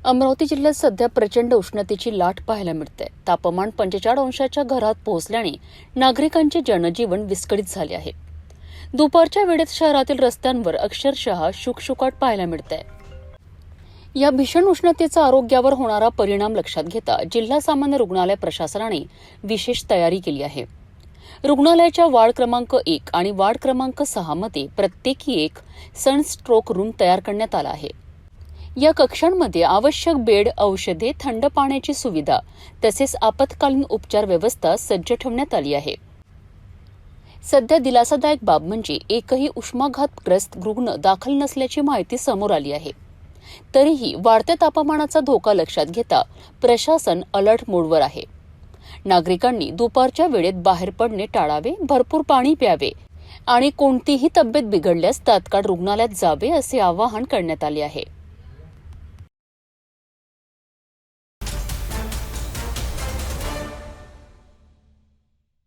अमरावती जिल्ह्यात सध्या प्रचंड उष्णतेची लाट पाहायला मिळते। तापमान 45 अंशाच्या घरात पोहोचल्याने नागरिकांचे जनजीवन विस्कळीत झाले आहे। दुपारच्या वेळेत शहरातील रस्त्यांवर अक्षरशः शुकशुकाट पाहायला मिळते। या भीषण उष्णतेचा आरोग्यावर होणारा परिणाम लक्षात घेता जिल्हा सामान्य रुग्णालय प्रशासनाने विशेष तयारी केली आहे। रुग्णालयाच्या वार्ड क्रमांक 1 आणि वार्ड क्रमांक 6 मध्ये प्रत्येकी एक सनस्ट्रोक रूम तयार करण्यात आला आहे। या कक्षांमध्ये आवश्यक बेड, औषधे, थंड पाण्याची सुविधा तसेच आपत्कालीन उपचार व्यवस्था सज्ज ठेवण्यात आली आहे। सध्या दिलासादायक बाब म्हणजे एकही उष्माघातग्रस्त रुग्ण दाखल नसल्याची माहिती समोर आली आहे। तरीही वाढत्या तापमानाचा धोका लक्षात घेता प्रशासन अलर्ट मोडवर आहे। नागरिकांनी दुपारच्या वेळेत बाहेर पडणे टाळावे, भरपूर पाणी प्यावे आणि कोणतीही तब्येत बिघडल्यास तात्काळ रुग्णालयात जावे असे आवाहन करण्यात आले आहे।